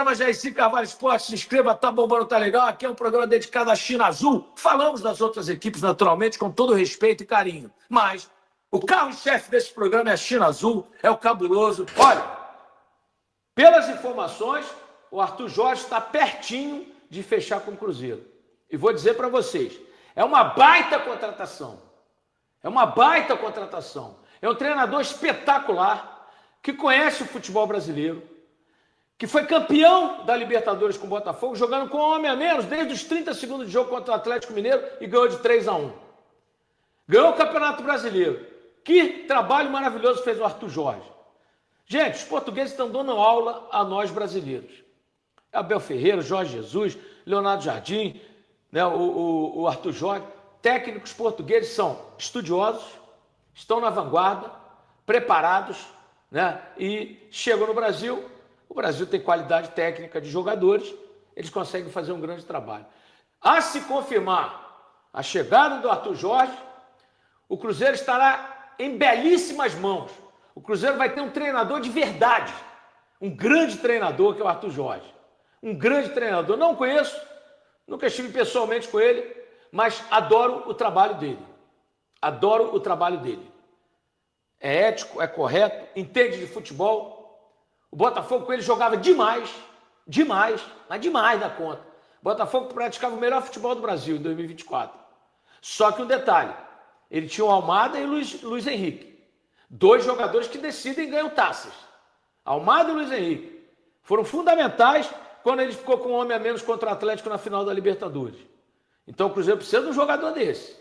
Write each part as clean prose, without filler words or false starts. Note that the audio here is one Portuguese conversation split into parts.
programa Jaircy Carvalho Esporte. Se inscreva, tá bombando, tá legal. Aqui é um programa dedicado à China Azul. Falamos das outras equipes, naturalmente, com todo respeito e carinho. Mas o carro-chefe desse programa é a China Azul, é o cabuloso. Olha, pelas informações, o Arthur Jorge está pertinho de fechar com o Cruzeiro. E vou dizer para vocês, é uma baita contratação. É uma baita contratação. É um treinador espetacular, que conhece o futebol brasileiro, que foi campeão da Libertadores com o Botafogo, jogando com um homem a menos, desde os 30 segundos de jogo contra o Atlético Mineiro, e ganhou de 3-1. Ganhou o Campeonato Brasileiro. Que trabalho maravilhoso fez o Arthur Jorge. Gente, os portugueses estão dando aula a nós brasileiros. Abel Ferreira, Jorge Jesus, Leonardo Jardim, né, o Arthur Jorge. Técnicos portugueses são estudiosos, estão na vanguarda, preparados, né, e chegam no Brasil. O Brasil tem qualidade técnica de jogadores, eles conseguem fazer um grande trabalho. A se confirmar a chegada do Arthur Jorge, o Cruzeiro estará em belíssimas mãos. O Cruzeiro vai ter um treinador de verdade, um grande treinador que é o Arthur Jorge. Um grande treinador, não conheço, nunca estive pessoalmente com ele, mas adoro o trabalho dele. Adoro o trabalho dele. É ético, é correto, entende de futebol. O Botafogo com ele jogava demais, mas demais da conta. O Botafogo praticava o melhor futebol do Brasil em 2024. Só que um detalhe, ele tinha o Almada e o Luiz Henrique. Dois jogadores que decidem e ganham taças. Almada e Luiz Henrique foram fundamentais quando ele ficou com um homem a menos contra o Atlético na final da Libertadores. Então o Cruzeiro precisa de um jogador desse.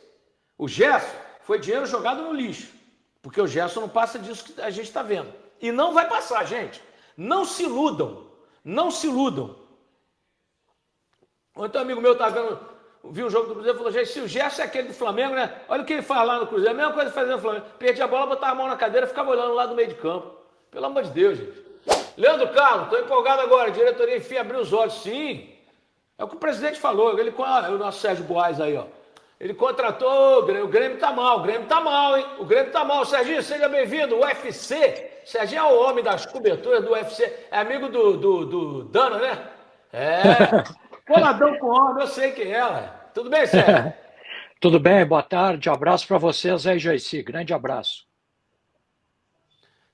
O Gerson foi dinheiro jogado no lixo, porque o Gerson não passa disso que a gente está vendo. E não vai passar, gente. Não se iludam. Não se iludam. Ontem um amigo meu estava vendo, viu um jogo do Cruzeiro e falou, gente, se o Gerson é aquele do Flamengo, né? Olha o que ele faz lá no Cruzeiro. A mesma coisa que fazia no Flamengo. Perdia a bola, botava a mão na cadeira e ficava olhando lá do meio de campo. Pelo amor de Deus, gente. Leandro Carlos, estou empolgado agora. A diretoria, enfim, abriu os olhos. Sim. É o que o presidente falou. Ele, o nosso Sérgio Boaz aí, ó. Ele contratou o Grêmio tá mal. O Grêmio tá mal, hein? O Grêmio tá mal. Serginho, seja bem-vindo. O UFC. Serginho é o homem das coberturas do UFC. É amigo do Dana, né? É. Coladão com homem, eu sei quem é, ué. Tudo bem, Sérgio? Tudo bem, boa tarde. Abraço para vocês aí, Jaircy. Grande abraço.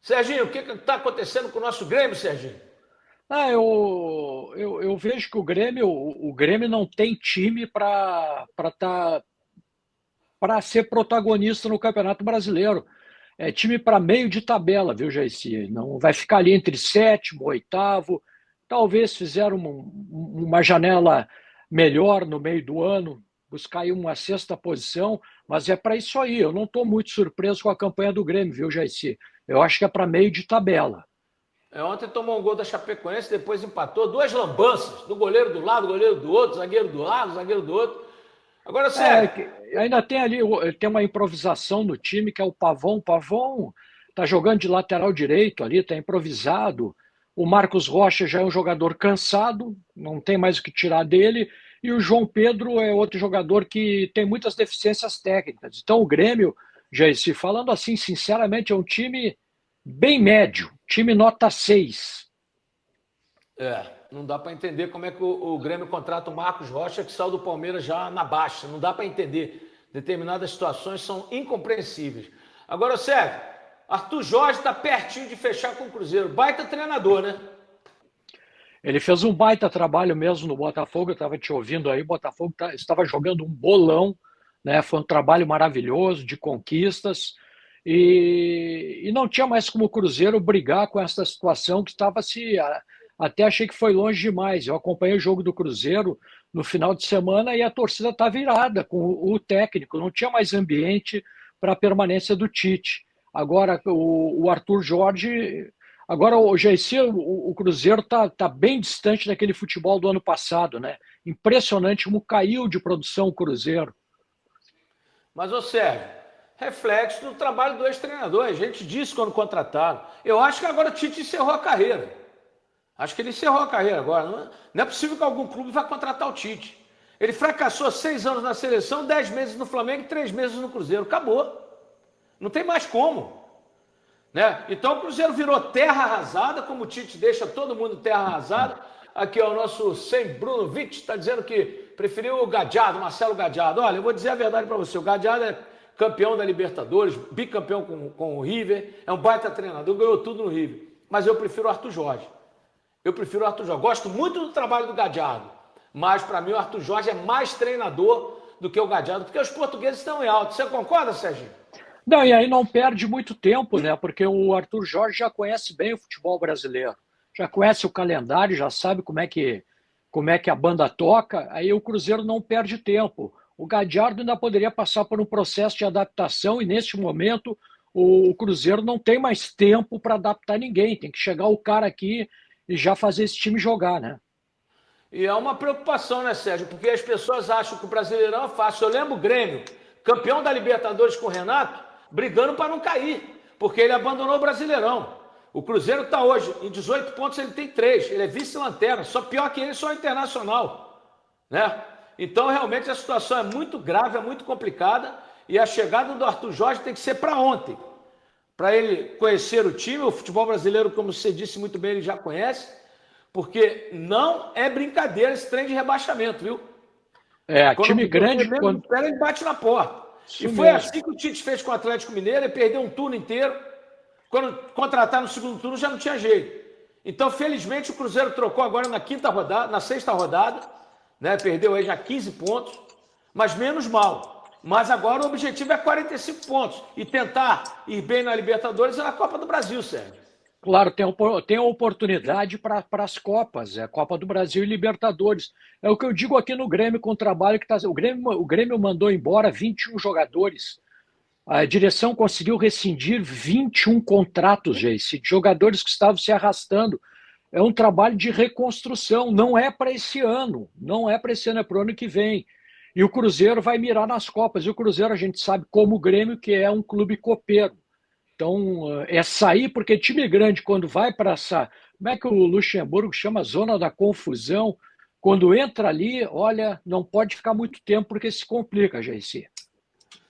Serginho, o que está acontecendo com o nosso Grêmio, Serginho? Eu vejo que o Grêmio não tem time para ser protagonista no Campeonato Brasileiro. É time para meio de tabela, viu, Jaircy? Não vai ficar ali entre sétimo, oitavo. Talvez fizeram uma janela melhor no meio do ano, buscar aí uma sexta posição, mas é para isso aí. Eu não estou muito surpreso com a campanha do Grêmio, viu, Jaircy? Eu acho que é para meio de tabela. Ontem tomou um gol da Chapecoense, depois empatou. Duas lambanças, do goleiro do lado, goleiro do outro, zagueiro do lado, zagueiro do outro. Agora, sério. Ainda tem ali, tem uma improvisação no time, que é o Pavão. O Pavão está jogando de lateral direito ali, está improvisado. O Marcos Rocha já é um jogador cansado, não tem mais o que tirar dele. E o João Pedro é outro jogador que tem muitas deficiências técnicas. Então o Grêmio, Jaircy, falando assim sinceramente, é um time bem médio, time nota 6. Não dá para entender como é que o Grêmio contrata o Marcos Rocha, que saiu do Palmeiras já na baixa. Não dá para entender. Determinadas situações são incompreensíveis. Agora, Sérgio, Arthur Jorge está pertinho de fechar com o Cruzeiro. Baita treinador, né? Ele fez um baita trabalho mesmo no Botafogo, eu estava te ouvindo aí, o Botafogo estava jogando um bolão, né? Foi um trabalho maravilhoso, de conquistas, e não tinha mais como o Cruzeiro brigar com essa situação que estava até achei que foi longe demais. Eu acompanhei o jogo do Cruzeiro no final de semana e a torcida está virada com o técnico, não tinha mais ambiente para a permanência do Tite. Agora o Arthur Jorge... Agora, o Jaircy, o Cruzeiro tá bem distante daquele futebol do ano passado, né? Impressionante como caiu de produção o Cruzeiro. Mas, Sérgio, reflexo do trabalho do ex-treinador. A gente disse quando contrataram. Eu acho que agora o Tite encerrou a carreira. Acho que ele encerrou a carreira agora. Não é possível que algum clube vá contratar o Tite. Ele fracassou 6 anos na seleção, 10 meses no Flamengo e 3 meses no Cruzeiro. Acabou. Não tem mais como. Né? Então o Cruzeiro virou terra arrasada, como o Tite deixa todo mundo terra arrasada. Aqui, ó, o nosso Sem Bruno Vitt está dizendo que preferiu o Gadiardo, Marcelo Gadiardo. Olha, eu vou dizer a verdade para você. O Gadiardo é campeão da Libertadores, bicampeão com o River, é um baita treinador, ganhou tudo no River. Mas eu prefiro o Arthur Jorge. Eu prefiro o Arthur Jorge. Gosto muito do trabalho do Gadiardo, mas para mim o Arthur Jorge é mais treinador do que o Gadiardo, porque os portugueses estão em alto. Você concorda, Serginho? Não, e aí não perde muito tempo, né? Porque o Arthur Jorge já conhece bem o futebol brasileiro, já conhece o calendário, já sabe como é que a banda toca, aí o Cruzeiro não perde tempo. O Gadiardo ainda poderia passar por um processo de adaptação e, neste momento, o Cruzeiro não tem mais tempo para adaptar ninguém. Tem que chegar o cara aqui e já fazer esse time jogar, né? E é uma preocupação, né, Sérgio? Porque as pessoas acham que o Brasileirão é fácil. Eu lembro o Grêmio, campeão da Libertadores com o Renato, brigando para não cair, porque ele abandonou o Brasileirão. O Cruzeiro está hoje em 18 pontos, ele tem 3. Ele é vice-lanterna, só pior que ele, só Internacional, né? Então, realmente, a situação é muito grave, é muito complicada, e a chegada do Arthur Jorge tem que ser para ontem, para ele conhecer o time. O futebol brasileiro, como você disse muito bem, ele já conhece, porque não é brincadeira esse trem de rebaixamento, viu? É, time grande... Quando ele bate na porta. Isso e foi mesmo. assim que o Tite fez com o Atlético Mineiro, ele perdeu um turno inteiro. Quando contratar no segundo turno já não tinha jeito. Então, felizmente, o Cruzeiro trocou agora na sexta rodada, né? Perdeu aí já 15 pontos, mas menos mal. Mas agora o objetivo é 45 pontos e tentar ir bem na Libertadores e na Copa do Brasil, Sérgio. Claro, tem a oportunidade para as Copas, a Copa do Brasil e Libertadores. É o que eu digo aqui no Grêmio com o trabalho que está... O Grêmio mandou embora 21 jogadores. A direção conseguiu rescindir 21 contratos, Geice, de jogadores que estavam se arrastando. É um trabalho de reconstrução, não é para esse ano, é para o ano que vem. E o Cruzeiro vai mirar nas Copas. E o Cruzeiro, a gente sabe, como o Grêmio, que é um clube copeiro. Então, é sair, porque time grande, quando vai para essa... Como é que o Luxemburgo chama? Zona da confusão. Quando entra ali, olha, não pode ficar muito tempo, porque se complica, Geice.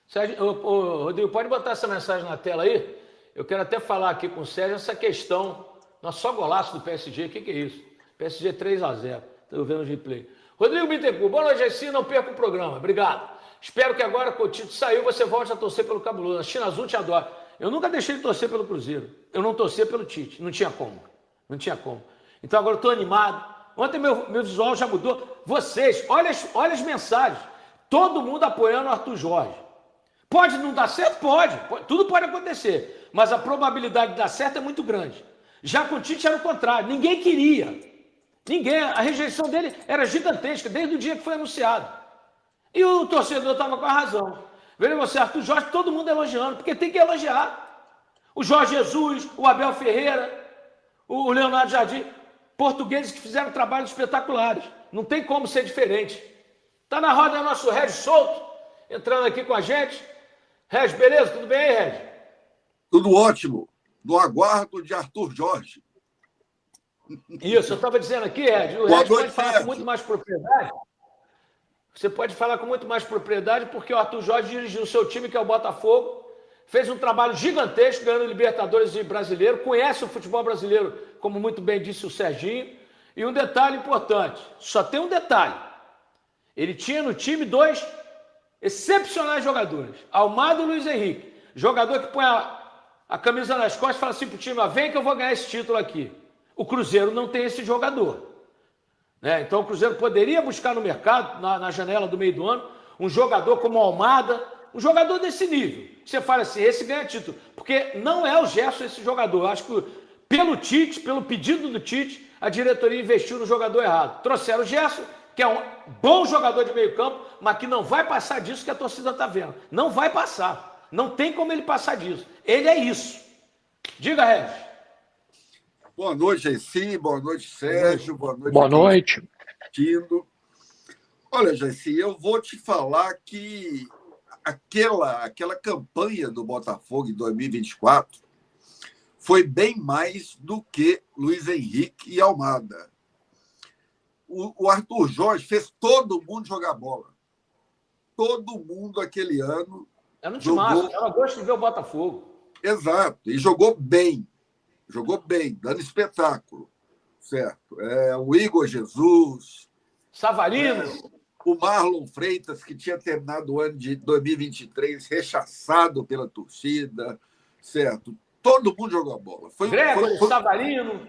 Sérgio, Rodrigo, pode botar essa mensagem na tela aí? Eu quero até falar aqui com o Sérgio essa questão. Nossa, só golaço do PSG, o que é isso? PSG 3-0, estou vendo o replay. Rodrigo Bittencourt, boa noite, Gessi, não perca o programa, obrigado. Espero que agora que o Tite saiu, você volte a torcer pelo Cabuloso. A China Azul te adora. Eu nunca deixei de torcer pelo Cruzeiro, eu não torcia pelo Tite, não tinha como. Então agora eu estou animado. Ontem meu visual já mudou. Vocês, olha as mensagens, todo mundo apoiando o Arthur Jorge. Pode não dar certo? Pode. Tudo pode acontecer. Mas a probabilidade de dar certo é muito grande. Já com o Tite era o contrário. Ninguém queria. A rejeição dele era gigantesca, desde o dia que foi anunciado. E o torcedor estava com a razão. Veja você, Arthur Jorge, todo mundo elogiando, porque tem que elogiar. O Jorge Jesus, o Abel Ferreira, o Leonardo Jardim, portugueses que fizeram trabalhos espetaculares. Não tem como ser diferente. Está na roda nosso Regis Souto, entrando aqui com a gente. Regis, beleza? Tudo bem aí, Regis? Tudo ótimo. No aguardo de Arthur Jorge. Isso, eu estava dizendo aqui, Regis, o Regis pode falar com muito mais propriedade. Você pode falar com muito mais propriedade porque o Arthur Jorge dirigiu o seu time, que é o Botafogo, fez um trabalho gigantesco, ganhando Libertadores e Brasileiro, conhece o futebol brasileiro, como muito bem disse o Serginho. E um detalhe importante, só tem um detalhe. Ele tinha no time 2 excepcionais jogadores, Almada e Luiz Henrique. Jogador que põe a camisa nas costas e fala assim pro time, vem que eu vou ganhar esse título aqui. O Cruzeiro não tem esse jogador. Né? Então o Cruzeiro poderia buscar no mercado, na janela do meio do ano, um jogador como o Almada, um jogador desse nível. Você fala assim, esse ganha título. Porque não é o Gerson esse jogador. Eu acho que pelo Tite, pelo pedido do Tite, a diretoria investiu no jogador errado. Trouxeram o Gerson, que é um bom jogador de meio campo, mas que não vai passar disso que a torcida está vendo. Não vai passar. Não tem como ele passar disso. Ele é isso. Diga, Regis. Boa noite, Gessi. Boa noite, Sérgio. Boa noite. Boa noite. Olha, Gessi, eu vou te falar que aquela campanha do Botafogo em 2024 foi bem mais do que Luiz Henrique e Almada. O Arthur Jorge fez todo mundo jogar bola. Todo mundo aquele ano. Era um timaço, ela gosta de ver o Botafogo. Exato, e jogou bem, dando espetáculo. certo? O Igor Jesus, Savarino. O Marlon Freitas, que tinha terminado o ano de 2023 rechaçado pela torcida, certo? Todo mundo jogou a bola. Gregory, Savarino.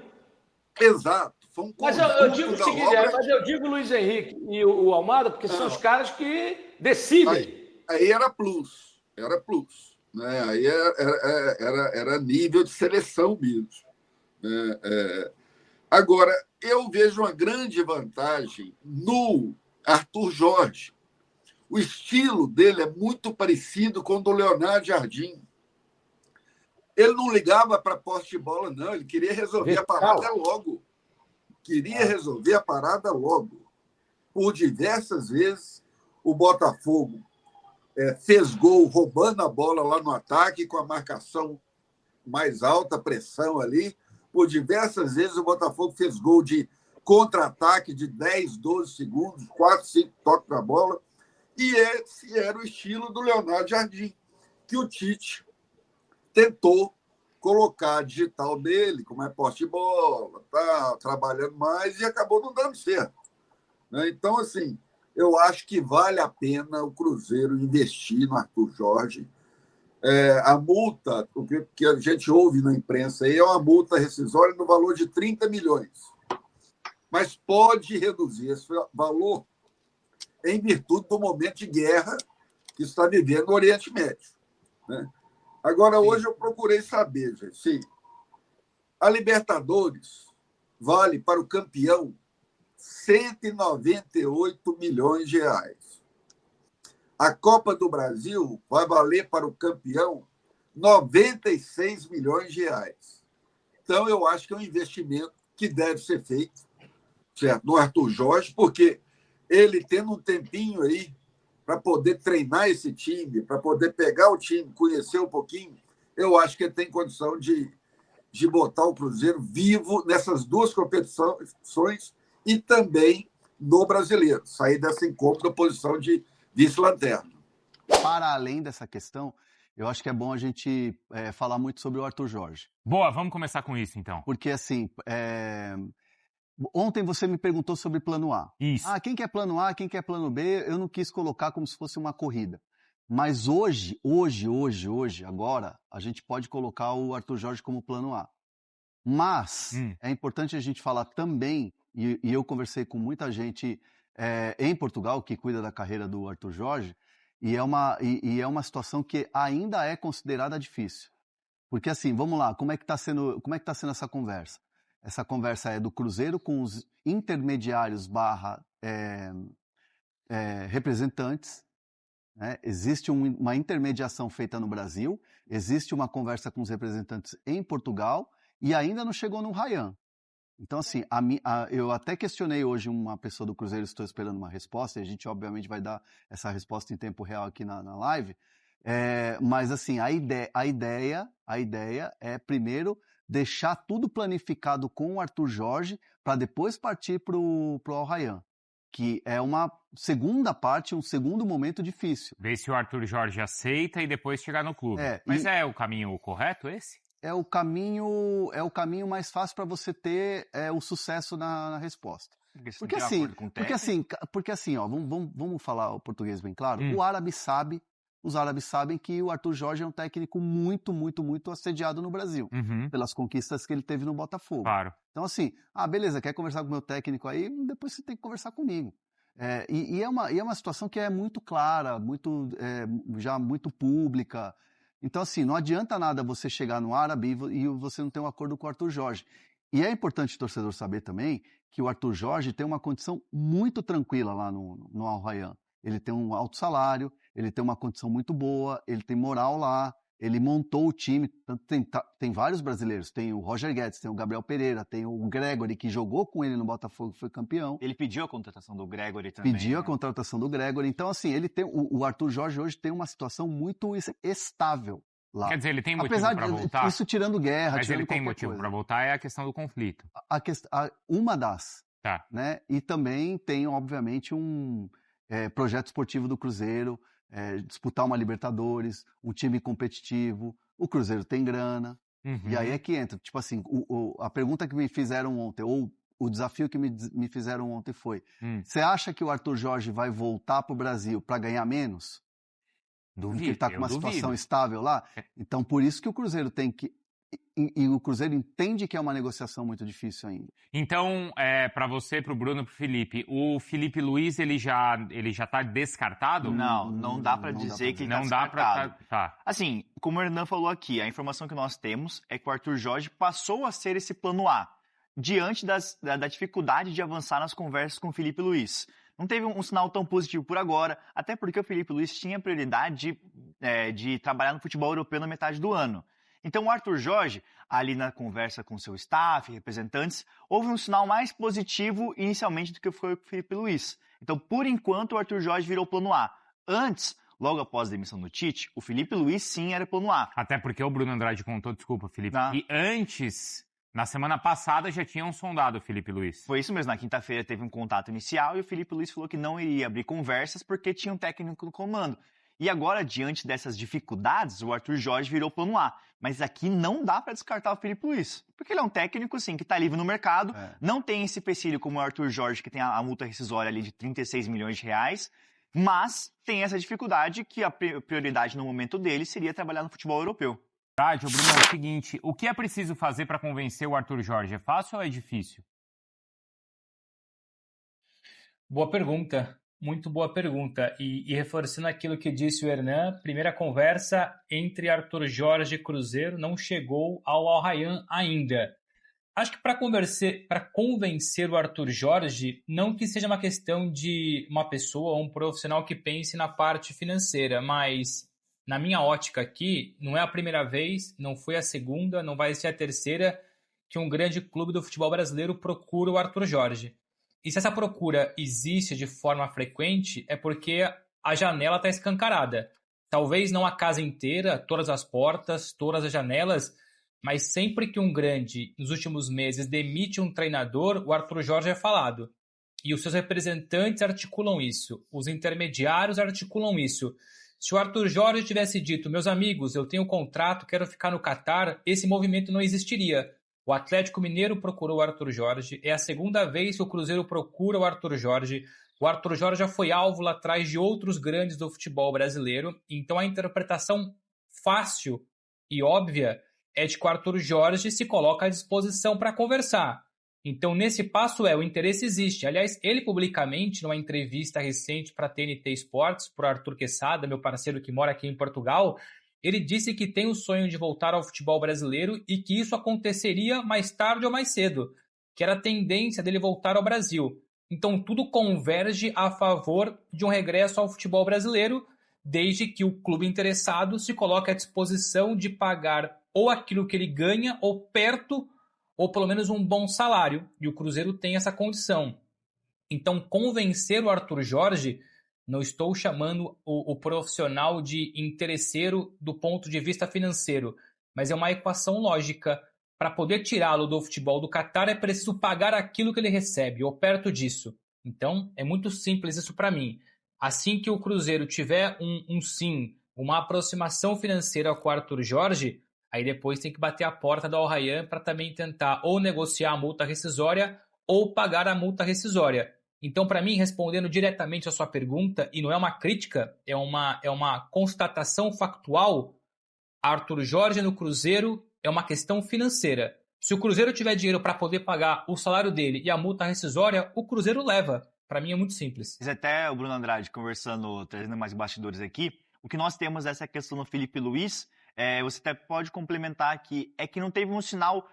Exato. Foi um Mas conjunto eu digo o da seguinte, obra. mas eu digo o Luiz Henrique e o Almada, porque são os caras que decidem. Aí era plus. Era plus. Né? Aí era nível de seleção mesmo. Agora, eu vejo uma grande vantagem no Arthur Jorge. O estilo dele é muito parecido com o do Leonardo Jardim. Ele não ligava para posse de bola, não. Ele queria resolver a parada logo. Por diversas vezes, o Botafogo fez gol roubando a bola lá no ataque, com a marcação mais alta, pressão ali. Por diversas vezes, o Botafogo fez gol de contra-ataque de 10, 12 segundos, 4, 5 toques na bola. E esse era o estilo do Leonardo Jardim, que o Tite tentou colocar a digital dele, como é posse de bola, tá trabalhando mais, e acabou não dando certo. Então, assim, eu acho que vale a pena o Cruzeiro investir no Arthur Jorge. A multa, o que a gente ouve na imprensa aí, é uma multa rescisória no valor de 30 milhões. Mas pode reduzir esse valor em virtude do momento de guerra que está vivendo o Oriente Médio. Né? Agora, hoje eu procurei saber, gente, se a Libertadores vale para o campeão 198 milhões de reais. A Copa do Brasil vai valer para o campeão 96 milhões de reais. Então, eu acho que é um investimento que deve ser feito, certo, no Arthur Jorge, porque ele tendo um tempinho aí para poder treinar esse time, para poder pegar o time, conhecer um pouquinho, eu acho que ele tem condição de botar o Cruzeiro vivo nessas duas competições e também no Brasileiro, sair dessa incômoda posição de vice-lanterna. Para além dessa questão, eu acho que é bom a gente falar muito sobre o Arthur Jorge. Boa, vamos começar com isso, então. Porque, assim, ontem você me perguntou sobre plano A. Isso. Quem quer plano A, quem quer plano B, eu não quis colocar como se fosse uma corrida. Mas hoje, agora, a gente pode colocar o Arthur Jorge como plano A. Mas é importante a gente falar também, e eu conversei com muita gente em Portugal que cuida da carreira do Arthur Jorge, e é uma situação que ainda é considerada difícil. Porque assim, vamos lá, como é que está sendo essa conversa? Essa conversa é do Cruzeiro com os intermediários / representantes. Né? Existe uma intermediação feita no Brasil, existe uma conversa com os representantes em Portugal e ainda não chegou no Ryan. Então, assim, eu até questionei hoje uma pessoa do Cruzeiro, estou esperando uma resposta, e a gente obviamente vai dar essa resposta em tempo real aqui na live, mas assim, a ideia é primeiro deixar tudo planificado com o Arthur Jorge para depois partir para o Al Rayyan, que é uma segunda parte, um segundo momento difícil. Ver se o Arthur Jorge aceita e depois chegar no clube. Mas é o caminho correto esse? É o caminho mais fácil para você ter o sucesso na resposta. Porque assim, ó, vamos falar o português bem claro. Os árabes sabem que o Arthur Jorge é um técnico muito, muito, muito assediado no Brasil, pelas conquistas que ele teve no Botafogo. Claro. Então assim, beleza, quer conversar com o meu técnico aí, depois você tem que conversar comigo. E é uma situação que é muito clara, já muito pública. Então, assim, não adianta nada você chegar no árabe e você não ter um acordo com o Arthur Jorge. E é importante o torcedor saber também que o Arthur Jorge tem uma condição muito tranquila lá no Al Rayyan. Ele tem um alto salário, ele tem uma condição muito boa, ele tem moral lá, ele montou o time. Tem vários brasileiros, tem o Roger Guedes, tem o Gabriel Pereira, tem o Gregory, que jogou com ele no Botafogo, foi campeão. Ele pediu a contratação do Gregory também. A contratação do Gregory. Então, assim, o Arthur Jorge hoje tem uma situação muito estável lá. Quer dizer, ele tem motivo para voltar? Isso tirando guerra, mas ele tem motivo para voltar, é a questão do conflito. Uma das. Tá. Né? E também tem, obviamente, um projeto esportivo do Cruzeiro, disputar uma Libertadores, um time competitivo, o Cruzeiro tem grana, e aí é que entra, tipo assim, a pergunta que me fizeram ontem, ou o desafio que me fizeram ontem foi, você acha que o Arthur Jorge vai voltar para o Brasil para ganhar menos? Duvido, ele está com uma situação estável lá? Então, por isso que o Cruzeiro tem que... E o Cruzeiro entende que é uma negociação muito difícil ainda. Então, para você, para o Bruno e para o Felipe, o Felipe Luiz, ele já está descartado? Não dá para dizer que ele está descartado. Tá. Assim, como o Hernan falou aqui, a informação que nós temos é que o Arthur Jorge passou a ser esse plano A, diante da dificuldade de avançar nas conversas com o Felipe Luiz. Não teve um sinal tão positivo por agora, até porque o Felipe Luiz tinha prioridade de trabalhar no futebol europeu na metade do ano. Então, o Arthur Jorge, ali na conversa com seu staff, representantes, houve um sinal mais positivo inicialmente do que foi o Felipe Luiz. Então, por enquanto, o Arthur Jorge virou plano A. Antes, logo após a demissão do Tite, o Felipe Luiz sim era plano A. Até porque o Bruno Andrade contou, desculpa, Felipe, e antes... Na semana passada já tinham sondado o Felipe Luiz. Foi isso mesmo, na quinta-feira teve um contato inicial e o Felipe Luiz falou que não iria abrir conversas porque tinha um técnico no comando. E agora, diante dessas dificuldades, o Arthur Jorge virou plano A. Mas aqui não dá para descartar o Felipe Luiz. Porque ele é um técnico, sim, que está livre no mercado, não tem esse empecilho como o Arthur Jorge, que tem a multa rescisória ali de 36 milhões de reais, mas tem essa dificuldade que a prioridade no momento dele seria trabalhar no futebol europeu. Bruno, é o seguinte, o que é preciso fazer para convencer o Arthur Jorge? É fácil ou é difícil? Boa pergunta, muito boa pergunta. E reforçando aquilo que disse o Hernan, primeira conversa entre Arthur Jorge e Cruzeiro não chegou ao Al Rayyan ainda. Acho que para convencer o Arthur Jorge, não que seja uma questão de uma pessoa ou um profissional que pense na parte financeira, mas... Na minha ótica aqui, não é a primeira vez, não foi a segunda, não vai ser a terceira que um grande clube do futebol brasileiro procura o Arthur Jorge. E se essa procura existe de forma frequente, é porque a janela está escancarada. Talvez não a casa inteira, todas as portas, todas as janelas, mas sempre que um grande, nos últimos meses, demite um treinador, o Arthur Jorge é falado. E os seus representantes articulam isso, os intermediários articulam isso. Se o Arthur Jorge tivesse dito, meus amigos, eu tenho contrato, quero ficar no Catar, esse movimento não existiria. O Atlético Mineiro procurou o Arthur Jorge, é a segunda vez que o Cruzeiro procura o Arthur Jorge. O Arthur Jorge já foi alvo lá atrás de outros grandes do futebol brasileiro, então a interpretação fácil e óbvia é de que o Arthur Jorge se coloca à disposição para conversar. Então, nesse passo o interesse existe. Aliás, ele publicamente, numa entrevista recente para a TNT Sports, para o Arthur Quesada, meu parceiro que mora aqui em Portugal, ele disse que tem o sonho de voltar ao futebol brasileiro e que isso aconteceria mais tarde ou mais cedo, que era a tendência dele voltar ao Brasil. Então, tudo converge a favor de um regresso ao futebol brasileiro, desde que o clube interessado se coloque à disposição de pagar ou aquilo que ele ganha ou perto ou pelo menos um bom salário, e o Cruzeiro tem essa condição. Então, convencer o Arthur Jorge, não estou chamando o profissional de interesseiro do ponto de vista financeiro, mas é uma equação lógica. Para poder tirá-lo do futebol do Catar, é preciso pagar aquilo que ele recebe, ou perto disso. Então, é muito simples isso para mim. Assim que o Cruzeiro tiver um sim, uma aproximação financeira com o Arthur Jorge, aí depois tem que bater a porta do Al Rayyan para também tentar ou negociar a multa rescisória ou pagar a multa rescisória. Então, para mim, respondendo diretamente a sua pergunta, e não é uma crítica, é uma constatação factual, Arthur Jorge no Cruzeiro é uma questão financeira. Se o Cruzeiro tiver dinheiro para poder pagar o salário dele e a multa rescisória, o Cruzeiro leva. Para mim é muito simples. Mas até o Bruno Andrade conversando, trazendo mais bastidores aqui, o que nós temos é essa questão do Felipe Luiz. Você até pode complementar aqui, é que não teve um sinal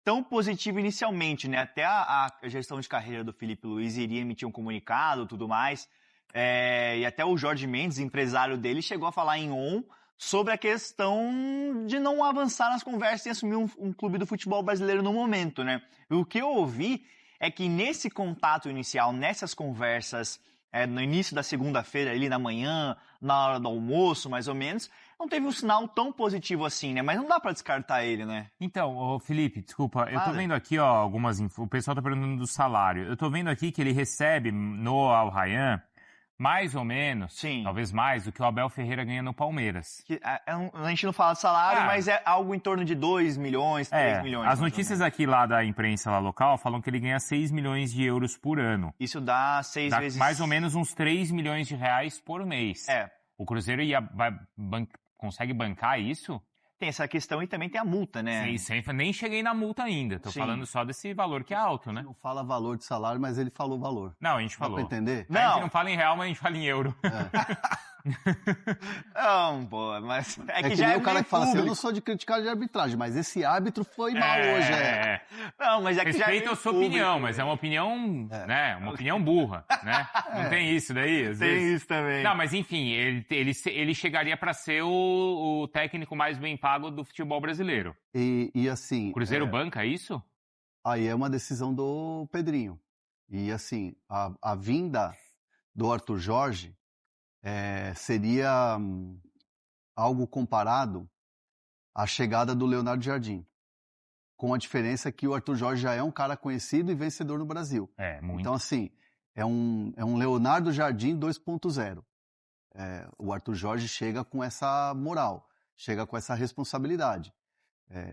tão positivo inicialmente, né? Até a gestão de carreira do Felipe Luiz iria emitir um comunicado e tudo mais, e até o Jorge Mendes, empresário dele, chegou a falar em on sobre a questão de não avançar nas conversas e assumir um clube do futebol brasileiro no momento, né? E o que eu ouvi é que nesse contato inicial, nessas conversas, no início da segunda-feira, ali na manhã, na hora do almoço, mais ou menos, não teve um sinal tão positivo assim, né? Mas não dá pra descartar ele, né? Então, Felipe, desculpa, eu tô vendo aqui, algumas o pessoal tá perguntando do salário. Eu tô vendo aqui que ele recebe no Al Rayyan mais ou menos, Sim. talvez mais, do que o Abel Ferreira ganha no Palmeiras. A gente não fala de salário, mas é algo em torno de 2 milhões, 3 milhões. As notícias aqui lá da imprensa lá local falam que ele ganha 6 milhões de euros por ano. Isso dá 6 Dá vezes... mais ou menos uns 3 milhões de reais por mês. É. O Cruzeiro consegue bancar isso? Tem essa questão e também tem a multa, né? Nem cheguei na multa ainda. Tô falando só desse valor que é alto, né? Não fala valor de salário, mas ele falou valor. Não, a gente Dá falou. pra entender? A gente não fala em real, mas a gente fala em euro. Não, pô, mas É que já nem é o cara que fala assim, eu público. não sou de criticar de arbitragem, mas esse árbitro foi mal hoje. Não, mas é que já é Respeito a sua público. opinião, mas é uma opinião, né? Uma opinião burra, né? Não tem isso daí, às Tem vezes. isso também. Não, mas enfim, ele chegaria para ser o técnico mais bem pago do futebol brasileiro. E assim... O Cruzeiro banca isso? Aí é uma decisão do Pedrinho. E assim, a vinda do Arthur Jorge seria algo comparado à chegada do Leonardo Jardim. Com a diferença que o Arthur Jorge já é um cara conhecido e vencedor no Brasil. Muito. Então assim, é um Leonardo Jardim 2.0. O Arthur Jorge chega com essa moral, chega com essa responsabilidade.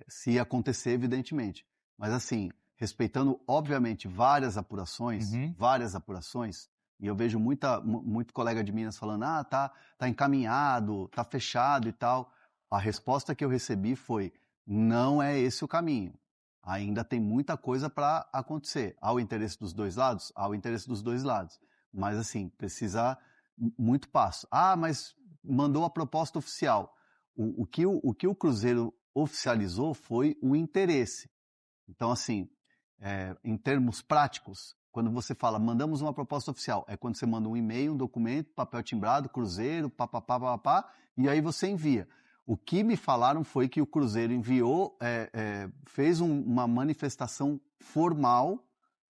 Se acontecer, evidentemente. Mas assim, respeitando, obviamente, várias apurações, e eu vejo muito colega de Minas falando, tá encaminhado, tá fechado e tal. A resposta que eu recebi foi, não é esse o caminho. Ainda tem muita coisa para acontecer. Há o interesse dos dois lados? Há o interesse dos dois lados. Mas assim, precisa muito passo. Mas mandou a proposta oficial. O que o Cruzeiro oficializou foi o interesse. Então, assim, em termos práticos, quando você fala, mandamos uma proposta oficial, é quando você manda um e-mail, um documento, papel timbrado, Cruzeiro, e aí você envia. O que me falaram foi que o Cruzeiro enviou, fez uma manifestação formal,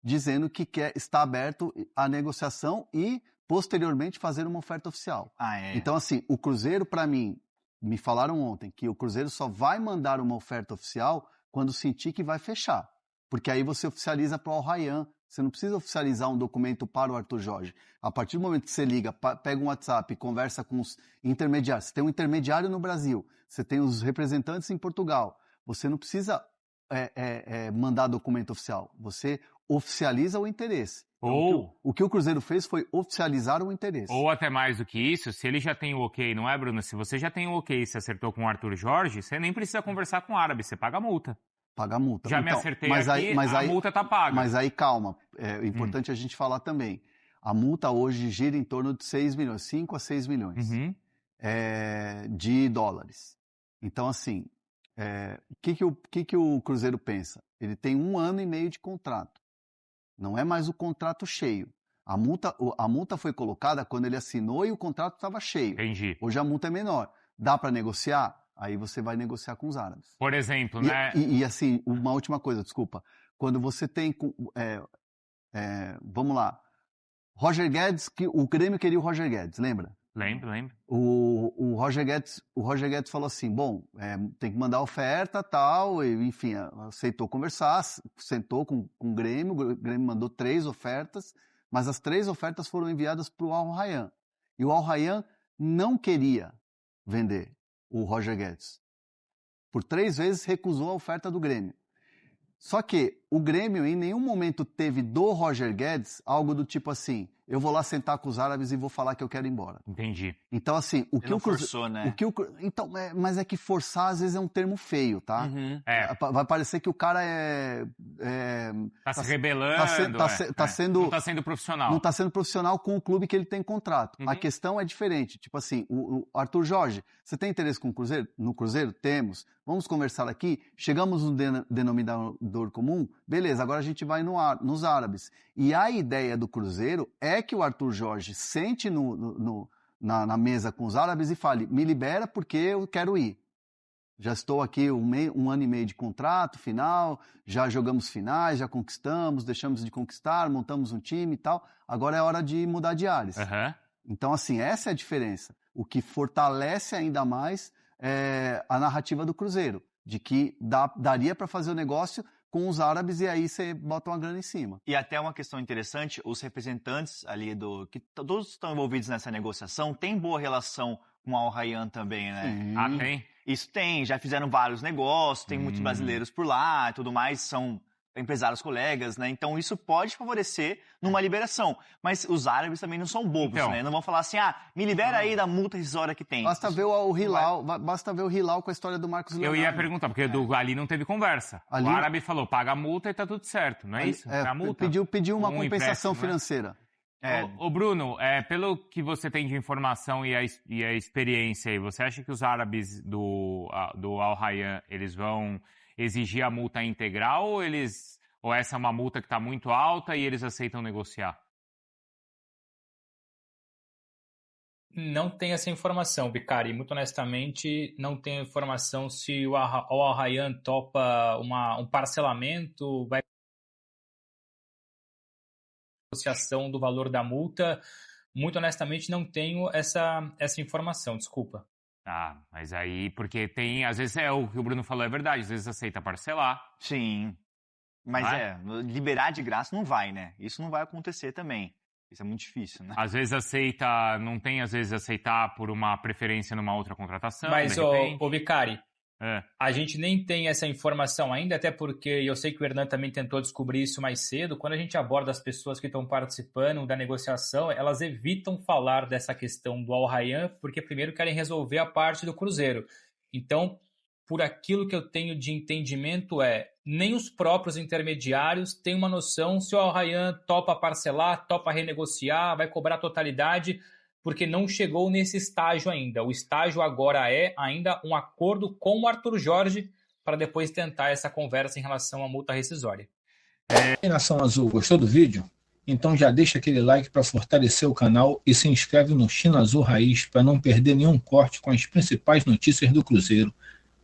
dizendo que está aberto à negociação e, posteriormente, fazer uma oferta oficial. Então, assim, o Cruzeiro, para mim, me falaram ontem que o Cruzeiro só vai mandar uma oferta oficial quando sentir que vai fechar. Porque aí você oficializa para o Al Rayyan. Você não precisa oficializar um documento para o Arthur Jorge. A partir do momento que você liga, pega um WhatsApp e conversa com os intermediários. Você tem um intermediário no Brasil, você tem os representantes em Portugal. Você não precisa mandar documento oficial. Você oficializa o interesse. Então, o que o Cruzeiro fez foi oficializar o interesse. Ou até mais do que isso, se ele já tem o ok, não é, Bruno? Se você já tem o ok e se acertou com o Arthur Jorge, você nem precisa conversar com o árabe, você paga a multa. Paga a multa. Já me acertei aqui, a multa tá paga. Mas aí, calma, é importante a gente falar também. A multa hoje gira em torno de 6 milhões, 5 a 6 milhões de dólares. Então, assim, o que o Cruzeiro pensa? Ele tem 1 ano e meio de contrato. Não é mais o contrato cheio. A multa foi colocada quando ele assinou e o contrato estava cheio. Entendi. Hoje a multa é menor. Dá para negociar? Aí você vai negociar com os árabes. Por exemplo, né? E assim, uma última coisa, desculpa. Quando você tem... vamos lá. Roger Guedes, o Grêmio queria o Roger Guedes, lembra? Lembro. O Roger Guedes falou assim, bom, tem que mandar oferta, tal, e, enfim, aceitou conversar, sentou com o Grêmio mandou 3 ofertas, mas as 3 ofertas foram enviadas para o Al Rayyan. E o Al Rayyan não queria vender o Roger Guedes. Por 3 vezes recusou a oferta do Grêmio. Só que o Grêmio em nenhum momento teve do Roger Guedes algo do tipo assim, eu vou lá sentar com os árabes e vou falar que eu quero ir embora. Entendi. Então assim, o Ele que não o Cruzeiro, forçou, né? Então, mas é que forçar às vezes é um termo feio, tá? Vai parecer que o cara tá se rebelando, não tá sendo profissional. Não tá sendo profissional com o clube que ele tem contrato. A questão é diferente. Tipo assim, o Arthur Jorge, você tem interesse com o Cruzeiro? No Cruzeiro? Temos. Vamos conversar aqui. Chegamos no denominador comum? Beleza, agora a gente vai nos árabes. E a ideia do Cruzeiro é que o Arthur Jorge sente na mesa com os árabes e fale, me libera porque eu quero ir. Já estou aqui 1 ano e meio de contrato final, já jogamos finais, já conquistamos, deixamos de conquistar, montamos um time e tal. Agora é hora de mudar de ares. Então, assim, essa é a diferença. O que fortalece ainda mais a narrativa do Cruzeiro, de que daria para fazer o negócio com os árabes e aí você bota uma grana em cima. E até uma questão interessante, os representantes ali que todos estão envolvidos nessa negociação têm boa relação com a Al Rayyan também, né? Sim. Ah, tem? Isso tem, já fizeram vários negócios, tem muitos brasileiros por lá e tudo mais, são empresários colegas, né? Então isso pode favorecer numa liberação. Mas os árabes também não são bobos, Então. né? Não vão falar assim, me libera aí da multa rescisória que tem. Basta ver o Hilal, basta ver o Hilal com a história do Marcos Eu Leonardo. ia perguntar, porque do Ali não teve conversa. Ali- O árabe falou, paga a multa e tá tudo certo, não é isso? É, a multa. pediu uma Um compensação empréstimo, né? financeira. Ô, Bruno, pelo que você tem de informação e a experiência aí, você acha que os árabes do Al Rayyan, eles vão exigir a multa integral ou essa é uma multa que está muito alta e eles aceitam negociar? Não tem essa informação, Bicari. Muito honestamente, não tenho informação se o Al Rayyan topa um parcelamento, vai negociação do valor da multa. Muito honestamente, não tenho essa informação, desculpa. Ah, mas aí, porque tem, às vezes o que o Bruno falou é verdade, às vezes aceita parcelar. Sim. Mas liberar de graça não vai, né? Isso não vai acontecer também. Isso é muito difícil, né? Às vezes aceita, não tem às vezes aceitar por uma preferência numa outra contratação. Mas, de repente. ô Bicari, a gente nem tem essa informação ainda, até porque eu sei que o Hernan também tentou descobrir isso mais cedo. Quando a gente aborda as pessoas que estão participando da negociação, elas evitam falar dessa questão do Al Rayyan, porque primeiro querem resolver a parte do Cruzeiro. Então, por aquilo que eu tenho de entendimento nem os próprios intermediários têm uma noção se o Al Rayyan topa parcelar, topa renegociar, vai cobrar a totalidade, porque não chegou nesse estágio ainda. O estágio agora é ainda um acordo com o Arthur Jorge para depois tentar essa conversa em relação à multa rescisória. Nação Azul, gostou do vídeo? Então já deixa aquele like para fortalecer o canal e se inscreve no China Azul Raiz para não perder nenhum corte com as principais notícias do Cruzeiro.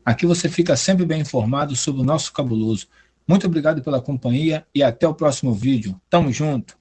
Aqui você fica sempre bem informado sobre o nosso cabuloso. Muito obrigado pela companhia e até o próximo vídeo. Tamo junto!